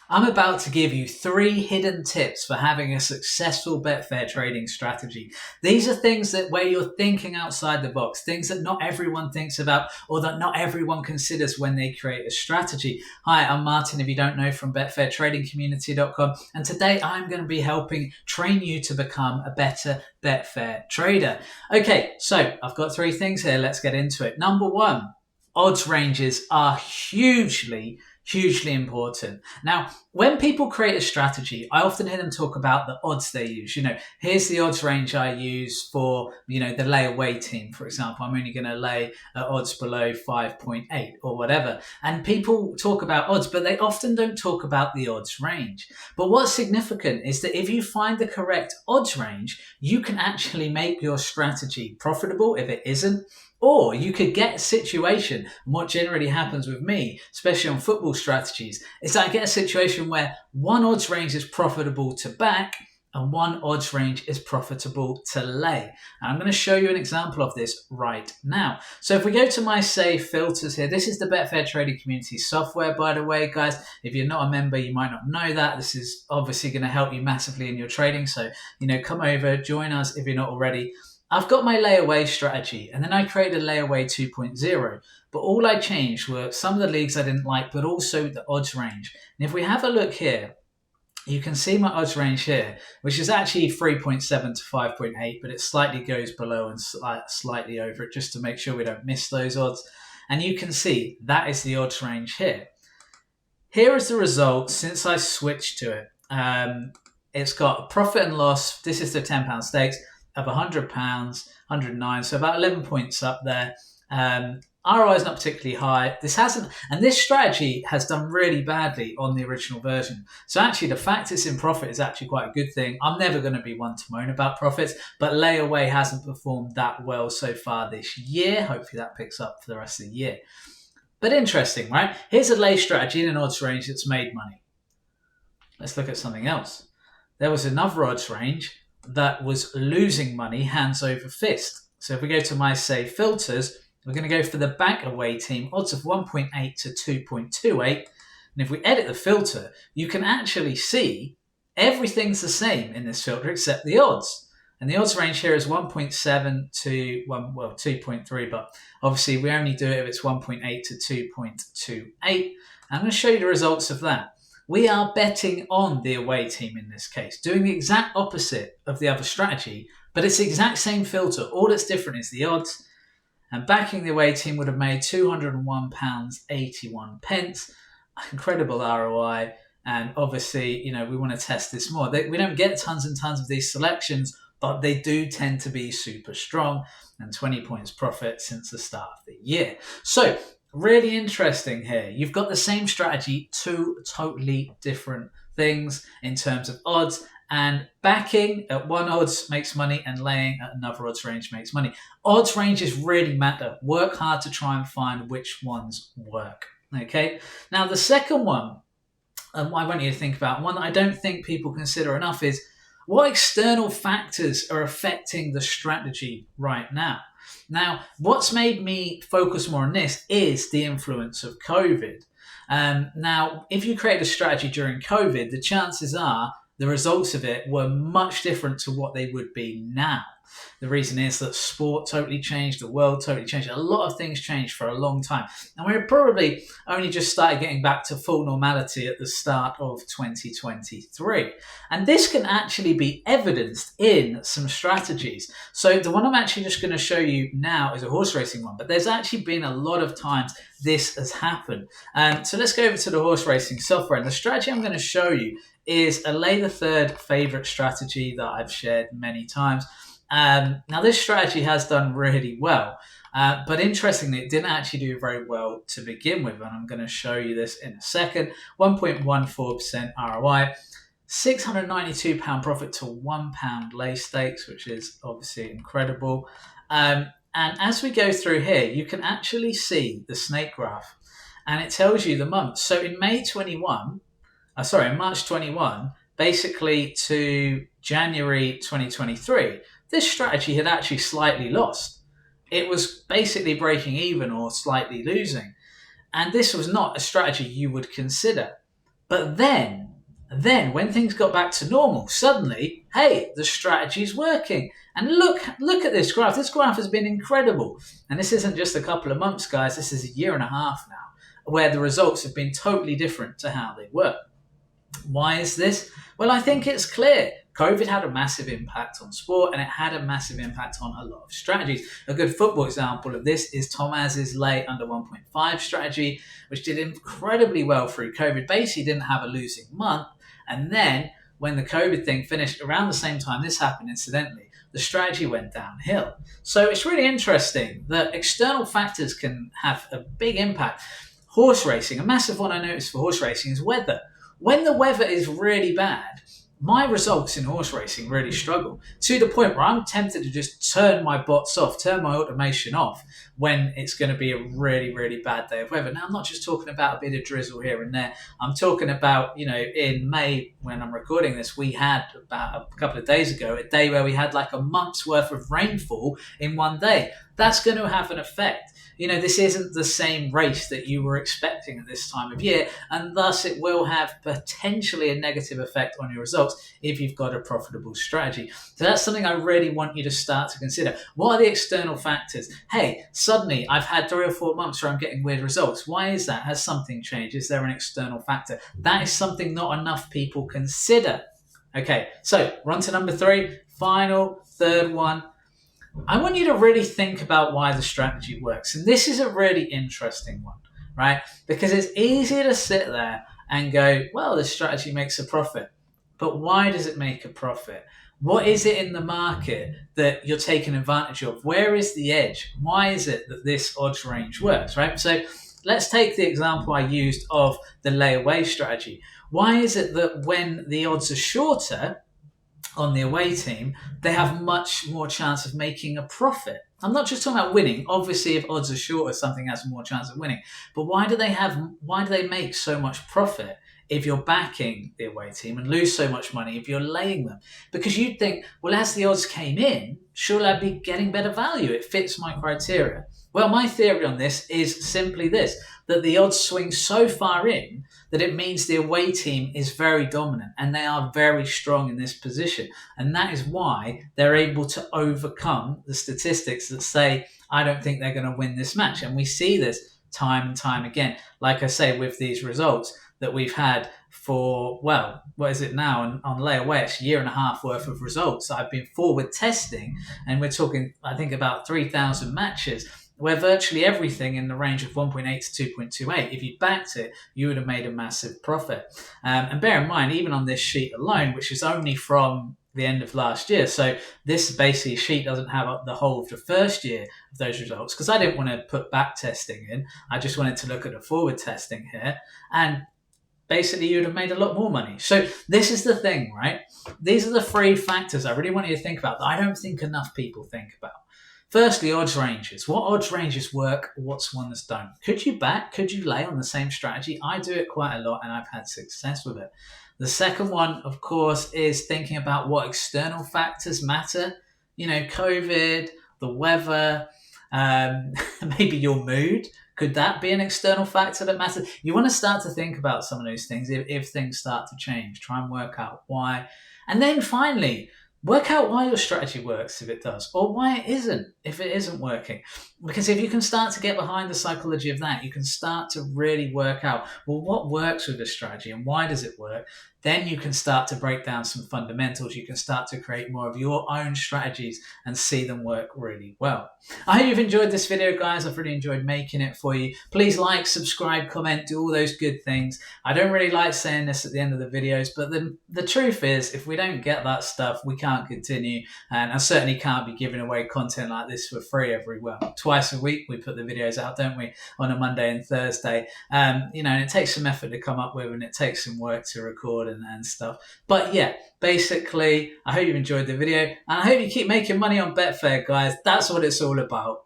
I'm about to give you 3 hidden tips for having a successful Betfair trading strategy. These are things that where you're thinking outside the box, things that not everyone thinks about or that not everyone considers when they create a strategy. Hi, I'm Martin, if you don't know, from BetfairTradingCommunity.com, and today I'm going to be helping train you to become a better Betfair trader. Okay, so I've got 3 things here. Let's get into it. Number 1, odds ranges are hugely important. Now, when people create a strategy, I often hear them talk about the odds they use. Here's the odds range I use for, the layaway team, for example. I'm only going to lay odds below 5.8 or whatever. And people talk about odds, but they often don't talk about the odds range. But what's significant is that if you find the correct odds range, you can actually make your strategy profitable if it isn't. Or you could get a situation, and what generally happens with me, especially on football strategies, is I get a situation where one odds range is profitable to back and one odds range is profitable to lay. And I'm going to show you an example of this right now. So if we go to my save filters here, this is the Betfair Trading Community software, by the way, guys. If you're not a member, you might not know that. This is obviously going to help you massively in your trading. So, come over, join us if you're not already. I've got my layaway strategy, and then I created a layaway 2.0, but all I changed were some of the leagues I didn't like, but also the odds range. And if we have a look here, you can see my odds range here, which is actually 3.7 to 5.8, but it slightly goes below and slightly over it just to make sure we don't miss those odds. And you can see that is the odds range here. Here is the result since I switched to it. It's got a profit and loss. This is the £10 stakes of £100, 109, so about 11 points up there. ROI is not particularly high. This strategy has done really badly on the original version. So actually the fact it's in profit is actually quite a good thing. I'm never going to be one to moan about profits, but layaway hasn't performed that well so far this year. Hopefully that picks up for the rest of the year. But interesting, right? Here's a lay strategy in an odds range that's made money. Let's look at something else. There was another odds range that was losing money hands over fist. So if we go to my save filters, we're going to go for the back away team, odds of 1.8 to 2.28. And if we edit the filter, you can actually see everything's the same in this filter except the odds. And the odds range here is 1.7 to 2.3, but obviously we only do it if it's 1.8 to 2.28. I'm going to show you the results of that. We are betting on the away team in this case, doing the exact opposite of the other strategy, but it's the exact same filter. All that's different is the odds. And backing the away team would have made £201.81. Incredible ROI. And obviously, we want to test this more. We don't get tons and tons of these selections, but they do tend to be super strong, and 20 points profit since the start of the year. So, really interesting here. You've got the same strategy, 2 totally different things in terms of odds, and backing at one odds makes money and laying at another odds range makes money. Odds ranges really matter. Work hard to try and find which ones work. Okay. Now the second one I want you to think about, one that I don't think people consider enough, is what external factors are affecting the strategy right now. Now, what's made me focus more on this is the influence of COVID. Now, if you create a strategy during COVID, the chances are the results of it were much different to what they would be now. The reason is that sport totally changed, the world totally changed. A lot of things changed for a long time. And we're probably only just started getting back to full normality at the start of 2023. And this can actually be evidenced in some strategies. So the one I'm actually just going to show you now is a horse racing one, but there's actually been a lot of times this has happened. So let's go over to the horse racing software. And the strategy I'm going to show you is a lay the third favorite strategy that I've shared many times. Now this strategy has done really well, but interestingly, it didn't actually do very well to begin with, and I'm going to show you this in a second. 1.14% ROI, £692 profit to £1 lay stakes, which is obviously incredible. And as we go through here, you can actually see the snake graph, and it tells you the months. So in March 21, basically to January 2023, this strategy had actually slightly lost. It was basically breaking even or slightly losing. And this was not a strategy you would consider. But then when things got back to normal, suddenly, hey, the strategy's working. And look at this graph. This graph has been incredible. And this isn't just a couple of months, guys. This is a year and a half now, where the results have been totally different to how they were. Why is this? Well, I think it's clear. COVID had a massive impact on sport, and it had a massive impact on a lot of strategies. A good football example of this is Thomas's lay under 1.5 strategy, which did incredibly well through COVID. Basically didn't have a losing month. And then when the COVID thing finished around the same time this happened, incidentally, the strategy went downhill. So it's really interesting that external factors can have a big impact. Horse racing, a massive one I noticed for horse racing is weather. When the weather is really bad, my results in horse racing really struggle, to the point where I'm tempted to just turn my bots off, turn my automation off when it's going to be a really, really bad day of weather. Now, I'm not just talking about a bit of drizzle here and there. I'm talking about, in May, when I'm recording this, we had about a couple of days ago, a day where we had like a month's worth of rainfall in one day. That's going to have an effect. This isn't the same race that you were expecting at this time of year, and thus it will have potentially a negative effect on your results if you've got a profitable strategy. So that's something I really want you to start to consider. What are the external factors? Hey, suddenly I've had 3 or 4 months where I'm getting weird results. Why is that? Has something changed? Is there an external factor? That is something not enough people consider. Okay, so we're on to number 3, final, third one. I want you to really think about why the strategy works. And this is a really interesting one, right? Because it's easy to sit there and go, well, this strategy makes a profit. But why does it make a profit? What is it in the market that you're taking advantage of? Where is the edge? Why is it that this odds range works, right? So let's take the example I used of the layaway strategy. Why is it that when the odds are shorter on the away team, they have much more chance of making a profit? I'm not just talking about winning. Obviously, if odds are shorter, something has more chance of winning. But why do they make so much profit if you're backing the away team, and lose so much money if you're laying them? Because you'd think, well, as the odds came in, surely I'd be getting better value. It fits my criteria. Well, my theory on this is simply this, that the odds swing so far in that it means the away team is very dominant and they are very strong in this position. And that is why they're able to overcome the statistics that say, I don't think they're going to win this match. And we see this time and time again. Like I say, with these results that we've had for, well, what is it now? On layaway, it's a year and a half worth of results I've been forward testing. And we're talking, I think, about 3,000 matches, where virtually everything in the range of 1.8 to 2.28, if you backed it, you would have made a massive profit. And bear in mind, even on this sheet alone, which is only from the end of last year, so this basically sheet doesn't have the whole of the first year of those results, because I didn't want to put back testing in. I just wanted to look at the forward testing here. And basically you would have made a lot more money. So this is the thing, right? These are the 3 factors I really want you to think about that I don't think enough people think about. Firstly, odds ranges. What odds ranges work? What's ones don't? Could you back? Could you lay on the same strategy? I do it quite a lot and I've had success with it. The second one, of course, is thinking about what external factors matter. COVID, the weather, maybe your mood. Could that be an external factor that matters? You want to start to think about some of those things if things start to change. Try and work out why. And then finally, work out why your strategy works if it does, or why it isn't if it isn't working. Because if you can start to get behind the psychology of that, you can start to really work out, well, what works with this strategy and why does it work? Then you can start to break down some fundamentals. You can start to create more of your own strategies and see them work really well. I hope you've enjoyed this video, guys. I've really enjoyed making it for you. Please like, subscribe, comment, do all those good things. I don't really like saying this at the end of the videos, but the truth is, if we don't get that stuff, we can't continue. And I certainly can't be giving away content like this for free twice a week. We put the videos out, don't we, on a Monday and Thursday. And it takes some effort to come up with, and it takes some work to record and stuff. But yeah, basically, I hope you've enjoyed the video, and I hope you keep making money on Betfair, guys. That's what it's all about.